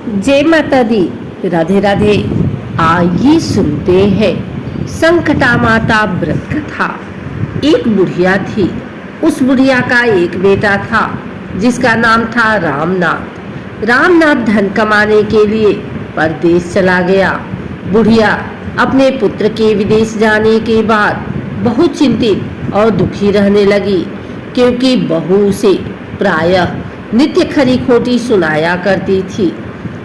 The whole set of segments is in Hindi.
जय माता दी। राधे राधे। आइए सुनते हैं संकटा माता व्रत कथा। एक बुढ़िया थी। उस बुढ़िया का एक बेटा था जिसका नाम था रामनाथ। रामनाथ धन कमाने के लिए परदेश चला गया। बुढ़िया अपने पुत्र के विदेश जाने के बाद बहुत चिंतित और दुखी रहने लगी, क्योंकि बहू उसे प्रायः नित्य खरी खोटी सुनाया करती थी।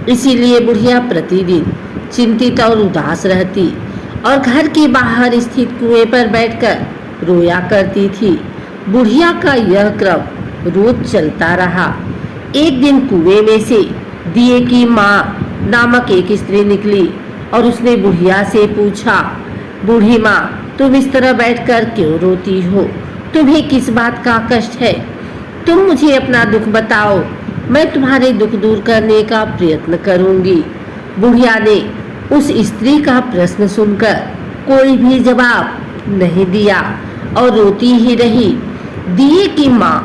इसीलिए बुढ़िया प्रतिदिन चिंतित और उदास रहती और घर के बाहर स्थित कुएं पर बैठकर रोया करती थी। बुढ़िया का यह क्रम रोज चलता रहा। एक दिन कुएं में से दिए की माँ नामक एक स्त्री निकली और उसने बुढ़िया से पूछा, बूढ़ी माँ, तुम इस तरह बैठकर क्यों रोती हो? तुम्हें किस बात का कष्ट है? तुम मुझे अपना दुख बताओ, मैं तुम्हारे दुख दूर करने का प्रयत्न करूंगी। बुढ़िया ने उस स्त्री का प्रश्न सुनकर कोई भी जवाब नहीं दिया और रोती ही रही। दिए की माँ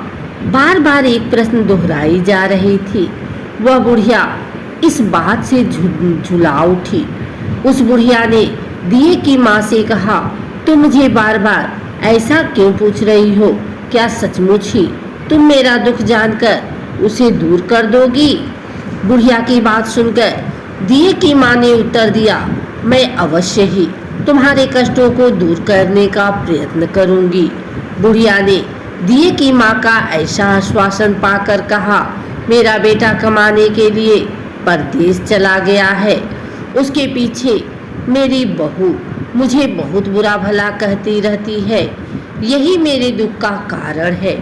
बार बार एक प्रश्न दोहराई जा रही थी। वह बुढ़िया इस बात से झुला उठी। उस बुढ़िया ने दिए की माँ से कहा, तुम मुझे बार बार ऐसा क्यों पूछ रही हो? क्या सचमुच ही तुम मेरा दुख जानकर उसे दूर कर दोगी? बुढ़िया की बात सुनकर दिए की माँ ने उत्तर दिया, मैं अवश्य ही तुम्हारे कष्टों को दूर करने का प्रयत्न करूंगी। बुढ़िया ने दिए की माँ का ऐसा आश्वासन पाकर कहा, मेरा बेटा कमाने के लिए परदेश चला गया है। उसके पीछे मेरी बहू मुझे बहुत बुरा भला कहती रहती है। यही मेरे दुख का कारण है।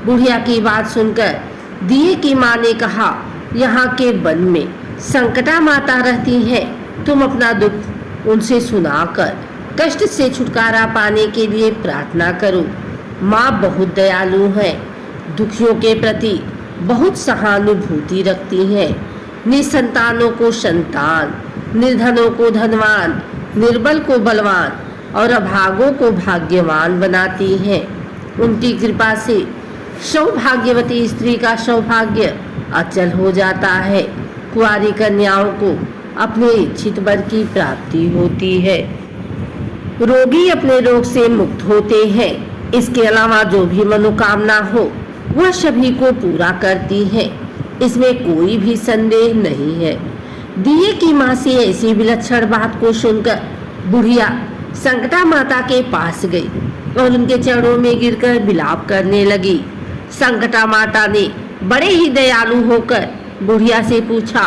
बुढ़िया की बात सुनकर दिए की माँ ने कहा, यहाँ के वन में संकटा माता रहती है। तुम अपना दुख उनसे सुनाकर कष्ट से छुटकारा पाने के लिए प्रार्थना करो। माँ बहुत दयालु है, दुखियों के प्रति बहुत सहानुभूति रखती हैं। निसंतानों को संतान, निर्धनों को धनवान, निर्बल को बलवान और अभागों को भाग्यवान बनाती हैं। उनकी कृपा से सौभाग्यवती स्त्री का सौभाग्य अचल हो जाता है। कुंवारी कन्याओं को अपने इच्छित वर की प्राप्ति होती है। रोगी अपने रोग से मुक्त होते हैं। इसके अलावा जो भी मनोकामना हो वह सभी को पूरा करती है। इसमें कोई भी संदेह नहीं है। दिए की माँ से ऐसी विलक्षण बात को सुनकर बुढ़िया संकटा माता के पास गई और उनके चरणों में गिरकर विलाप करने लगी। संकटा माता ने बड़े ही दयालु होकर बुढ़िया से पूछा,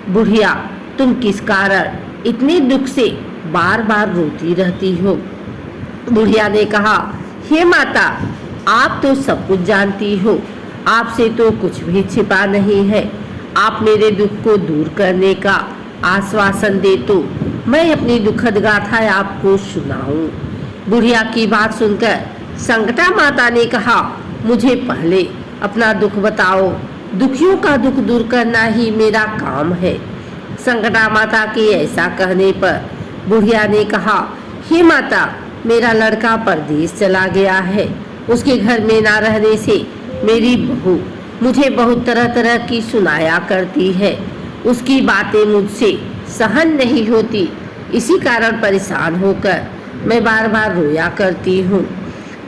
बुढ़िया, तुम किस कारण इतने दुख से बार बार रोती रहती हो? बुढ़िया ने कहा, हे माता, आप तो सब कुछ जानती हो। आपसे तो कुछ भी छिपा नहीं है। आप मेरे दुख को दूर करने का आश्वासन दे तो मैं अपनी दुखद गाथा आपको सुनाऊं। बुढ़िया की बात सुनकर संकटा माता ने कहा, मुझे पहले अपना दुख बताओ। दुखियों का दुख दूर करना ही मेरा काम है। संकटा माता के ऐसा कहने पर बुढ़िया ने कहा, हे माता, मेरा लड़का परदेश चला गया है। उसके घर में ना रहने से मेरी बहू मुझे बहुत तरह तरह की सुनाया करती है। उसकी बातें मुझसे सहन नहीं होती। इसी कारण परेशान होकर मैं बार बार रोया करती हूँ।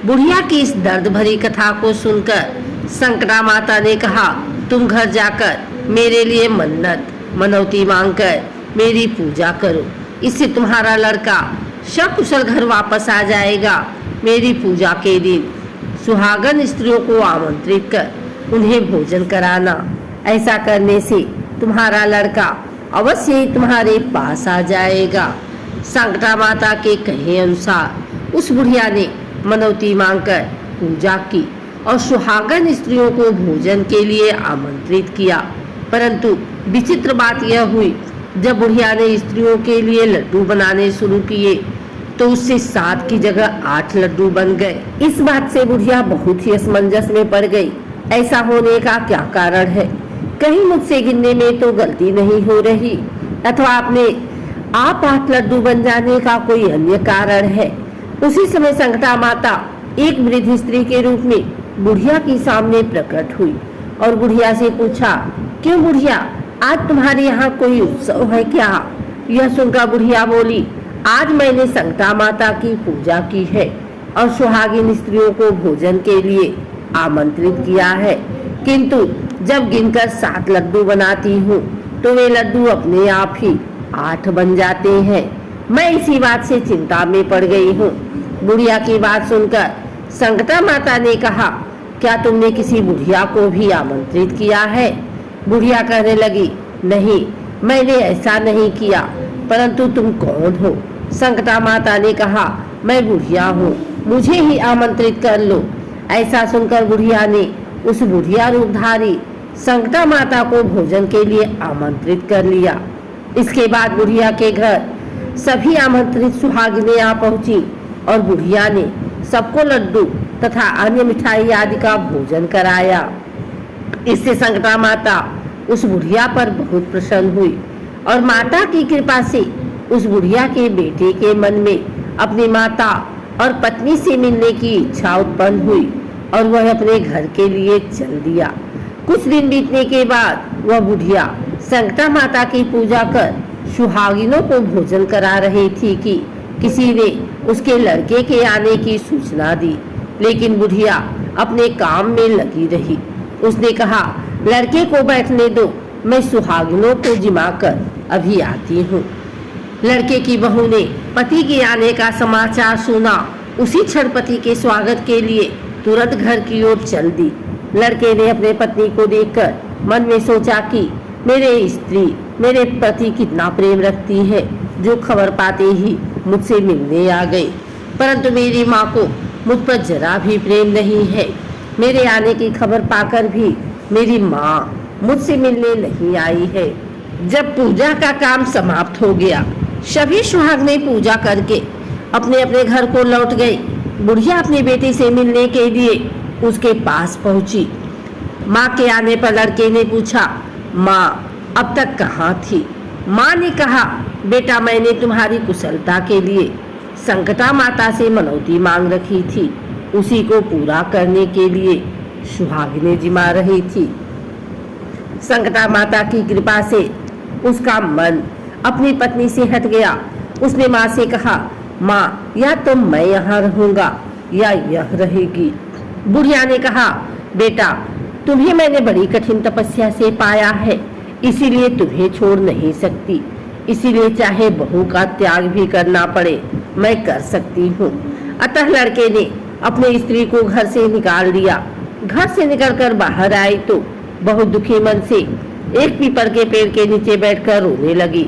बुढ़िया की इस दर्द भरी कथा को सुनकर संकटा माता ने कहा, तुम घर जाकर मेरे लिए मन्नत मनौती मांगकर मेरी पूजा करो। इससे तुम्हारा लड़का सकुशल घर वापस आ जाएगा। मेरी पूजा के दिन सुहागन स्त्रियों को आमंत्रित कर उन्हें भोजन कराना। ऐसा करने से तुम्हारा लड़का अवश्य ही तुम्हारे पास आ जाएगा। संकटा माता के कहे अनुसार उस बुढ़िया ने मनौती मांगकर पूजा की और सुहागन स्त्रियों को भोजन के लिए आमंत्रित किया। परंतु विचित्र बात यह हुई, जब बुढ़िया ने स्त्रियों के लिए लड्डू बनाने शुरू किए तो उससे 7 की जगह 8 लड्डू बन गए। इस बात से बुढ़िया बहुत ही असमंजस में पड़ गई। ऐसा होने का क्या कारण है? कहीं मुझसे गिनने में तो गलती नहीं हो रही, अथवा अपने आप 8 लड्डू बन जाने का कोई अन्य कारण है। उसी समय संकटा माता एक वृद्ध स्त्री के रूप में बुढ़िया के सामने प्रकट हुई और बुढ़िया से पूछा, क्यों बुढ़िया, आज तुम्हारे यहाँ कोई उत्सव है क्या? यह सुनकर बुढ़िया बोली, आज मैंने संकटा माता की पूजा की है और सुहागिन स्त्रियों को भोजन के लिए आमंत्रित किया है, किंतु जब गिनकर 7 लड्डू बनाती हूँ तो वे लड्डू अपने आप ही 8 बन जाते हैं। मैं इसी बात से चिंता में पड़ गई हूँ। बुढ़िया की बात सुनकर संकटा माता ने कहा, क्या तुमने किसी बुढ़िया को भी आमंत्रित किया है? बुढ़िया कहने लगी, नहीं, मैंने ऐसा नहीं किया, परंतु तुम कौन हो? संकटा माता ने कहा, मैं बुढ़िया हूँ, मुझे ही आमंत्रित कर लो। ऐसा सुनकर बुढ़िया ने उस बुढ़िया रूपधारी संकटा माता को भोजन के लिए आमंत्रित कर लिया। इसके बाद बुढ़िया के घर सभी आमंत्रित सुहागिनें आ पहुंची और बुढ़िया ने सबको लड्डू तथा अन्य मिठाई आदि का भोजन कराया। इससे संकटा माता उस बुढ़िया पर बहुत प्रसन्न हुई और माता की कृपा से उस बुढ़िया के बेटे के मन में अपनी माता और पत्नी से मिलने की इच्छा उत्पन्न हुई और वह अपने घर के लिए चल दिया। कुछ दिन बीतने के बाद वह बुढ़िया संकटा माता की पूजा कर सुहागिनों को भोजन करा रही थी कि किसी ने उसके लड़के के आने की सूचना दी, लेकिन बुढ़िया अपने काम में लगी रही। उसने कहा, लड़के को बैठने दो, मैं सुहागिनों को जिमा कर अभी आती हूँ। लड़के की बहू ने पति के आने का समाचार सुना। उसी क्षण पति के स्वागत के लिए तुरंत घर की ओर चल दी। लड़के ने अपने पत्नी को देखकर मन में सोचा कि मेरे स्त्री मेरे प्रति कितना प्रेम रखती है, जो खबर पाते ही मुझसे मिलने आ गई, परंतु मेरी माँ को मुझ पर जरा भी प्रेम नहीं है। मेरे आने की खबर पाकर भी मेरी माँ मुझसे मिलने नहीं आई है। जब पूजा का काम समाप्त हो गया, सभी सुहागिनें पूजा करके अपने अपने घर को लौट गई। बुढ़िया अपने बेटे से मिलने के लिए उसके पास पहुंची। माँ के आने पर लड़के ने पूछा, माँ अब तक कहाँ थी? माँ ने कहा, बेटा मैंने तुम्हारी कुशलता के लिए संकटा माता से मनौती मांग रखी थी, उसी को पूरा करने के लिए सुहागिनें जिमा रही थी। संकटा माता की कृपा से उसका मन अपनी पत्नी से हट गया। उसने माँ से कहा, माँ या तो मैं यहाँ रहूंगा या यह रहेगी। बुढ़िया ने कहा, बेटा तुम्हें मैंने बड़ी कठिन तपस्या से पाया है, इसीलिए तुम्हें छोड़ नहीं सकती, इसीलिए चाहे बहू का त्याग भी करना पड़े मैं कर सकती हूँ। अतः लड़के ने अपने स्त्री को घर से निकाल दिया। घर से निकलकर बाहर आई तो बहुत दुखी मन से एक पीपल के पेड़ के नीचे बैठकर रोने लगी।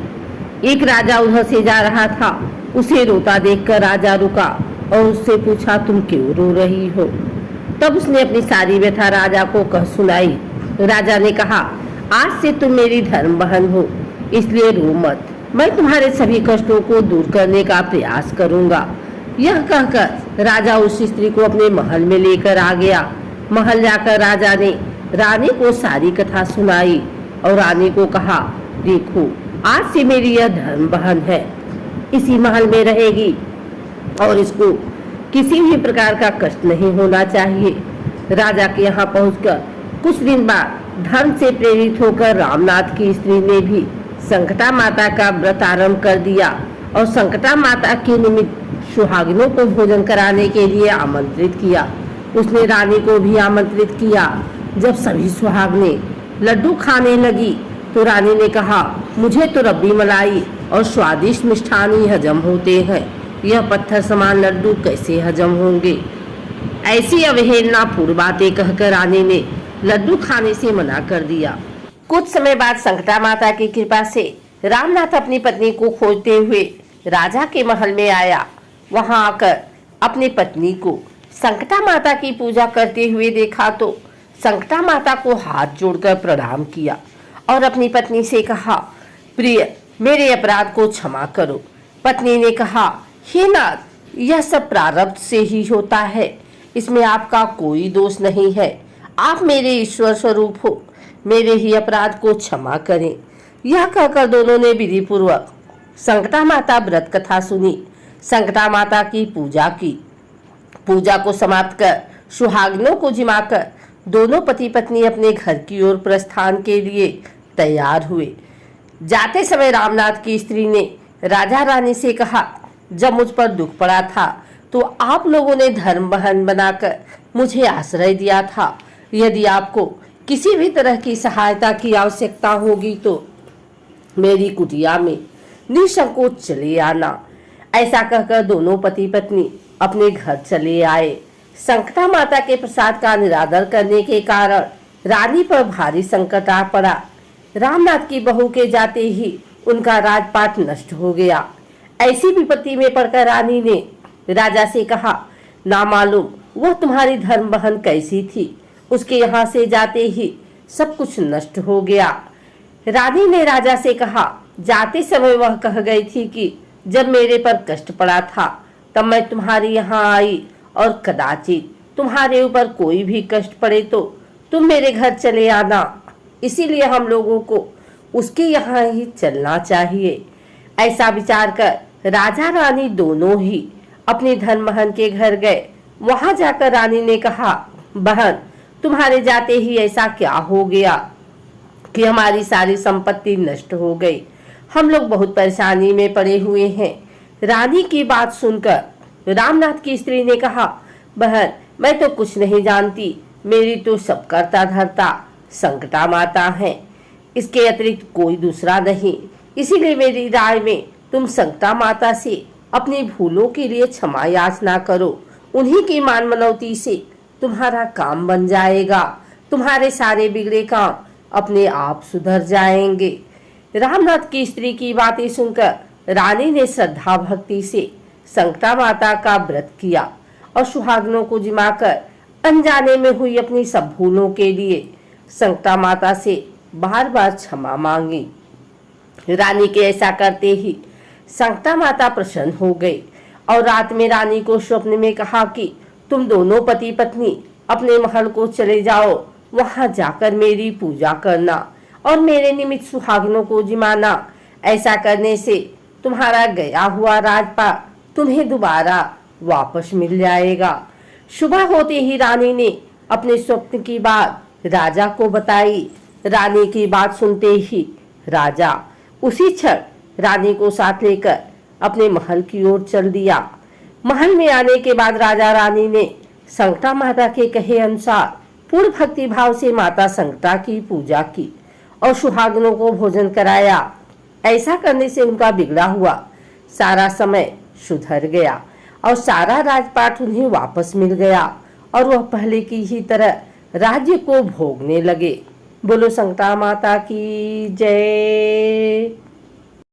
एक राजा उधर से जा रहा था, उसे रोता देखकर राजा रुका और उससे पूछा, तुम क्यों रो रही हो? तब उसने अपनी सारी व्यथा राजा को कह सुनाई। राजा ने कहा, आज से तुम मेरी धर्म बहन हो, इसलिए रो मत, मैं तुम्हारे सभी कष्टों को दूर करने का प्रयास करूंगा। यह कहकर राजा उस स्त्री को अपने महल में लेकर आ गया। महल जाकर राजा ने रानी को सारी कथा सुनाई और रानी को कहा, देखो आज से मेरी यह धर्म बहन है, इसी महल में रहेगी और इसको किसी भी प्रकार का कष्ट नहीं होना चाहिए। राजा के यहाँ पहुंचकर कुछ दिन बाद धर्म से प्रेरित होकर रामनाथ की स्त्री ने भी संकटा माता का व्रत आरंभ कर दिया और संकटा माता के निमित्त सुहागिनों को भोजन कराने के लिए आमंत्रित किया। उसने रानी को भी आमंत्रित किया। जब सभी सुहागिनें लड्डू खाने लगी तो रानी ने कहा, मुझे तो रबड़ी मलाई और स्वादिष्ट मिष्ठान ही हजम होते हैं, यह पत्थर समान लड्डू कैसे हजम होंगे? ऐसी अवहेलनापूर्ण बातें कहकर रानी ने लड्डू खाने से मना कर दिया। कुछ समय बाद संकटा माता की कृपा से रामनाथ अपनी पत्नी को खोजते हुए राजा के महल में आया। वहां आकर अपनी पत्नी को संकटा माता की पूजा करते हुए देखा तो संकटा माता को हाथ जोड़कर प्रणाम किया और अपनी पत्नी से कहा, प्रिय मेरे अपराध को क्षमा करो। पत्नी ने कहा, हे नाथ, यह सब प्रारब्ध से ही होता है, इसमें आपका कोई दोष नहीं है। आप मेरे ईश्वर स्वरूप हो, मेरे ही अपराध को क्षमा करें। यह कहकर दोनों ने विधि पूर्वक संकटा माता व्रत कथा सुनी, संकटा माता की पूजा की। पूजा को समाप्त कर सुहागिनों को जिमाकर दोनों पति पत्नी अपने घर की ओर प्रस्थान के लिए तैयार हुए। जाते समय रामनाथ की स्त्री ने राजा रानी से कहा, जब मुझ पर दुख पड़ा था तो आप लोगों ने धर्म बहन बनाकर मुझे आश्रय दिया था। यदि आपको किसी भी तरह की सहायता की आवश्यकता होगी तो मेरी कुटिया में निसंकोच चले आना। ऐसा कहकर दोनों पति पत्नी अपने घर चले आए। संकटा माता के प्रसाद का निरादर करने के कारण रानी पर भारी संकट आ पड़ा। रामनाथ की बहू के जाते ही उनका राजपाट नष्ट हो गया। ऐसी विपत्ति में पड़कर रानी ने राजा से कहा, ना मालूम वह तुम्हारी धर्म बहन कैसी थी, उसके यहाँ से जाते ही सब कुछ नष्ट हो गया। रानी ने राजा से कहा, जाते समय वह कह गई थी कि जब मेरे पर कष्ट पड़ा था तब मैं तुम्हारे यहाँ आई और कदाचित तुम्हारे ऊपर कोई भी कष्ट पड़े तो तुम मेरे घर चले आना। इसीलिए हम लोगों को उसके यहाँ ही चलना चाहिए। ऐसा विचार कर राजा रानी दोनों ही अपनी धर्म बहन के घर गए। वहां जाकर रानी ने कहा, बहन तुम्हारे जाते ही ऐसा क्या हो गया कि हमारी सारी संपत्ति नष्ट हो गई। हम लोग बहुत परेशानी में पड़े हुए हैं। रानी की बात सुनकर रामनाथ की स्त्री ने कहा, बहन मैं तो कुछ नहीं जानती, मेरी तो सब करता धरता संकटा माता है, इसके अतिरिक्त कोई दूसरा नहीं। इसीलिए मेरी राय में तुम संकटा माता से अपनी भूलों के लिए क्षमा याचना करो। उन्हीं की मान मनौती से तुम्हारा काम बन जाएगा। तुम्हारे सारे बिगड़े काम अपने आप सुधर जाएंगे। रामनाथ की स्त्री की बातें सुनकर रानी ने श्रद्धा भक्ति से संकटा माता का व्रत किया और सुहागनों को जिमाकर अनजाने में हुई अपनी सब भूलों के लिए संकटा माता से बार बार क्षमा मांगी। रानी के ऐसा करते ही संकटा माता प्रसन्न हो गई और रात में रानी को स्वप्न में कहा कि तुम दोनों पति पत्नी अपने महल को चले जाओ, वहां जाकर मेरी पूजा करना और मेरे निमित्त सुहागनों को जिमाना। ऐसा करने से तुम्हारा गया हुआ राजपाट तुम्हें दोबारा वापस मिल जाएगा। सुबह होते ही रानी ने अपने स्वप्न की बात राजा को बताई। रानी की बात सुनते ही राजा उसी क्षण रानी को साथ लेकर अपने महल की ओर चल दिया। महल में आने के बाद राजा रानी ने संकटा माता के कहे अनुसार पूर्ण भक्ति भाव से माता संकटा की पूजा की और सुहागनों को भोजन कराया। ऐसा करने से उनका बिगड़ा हुआ सारा समय सुधर गया और सारा राजपाट उन्हें वापस मिल गया और वह पहले की ही तरह राज्य को भोगने लगे। बोलो संकटा माता की जय।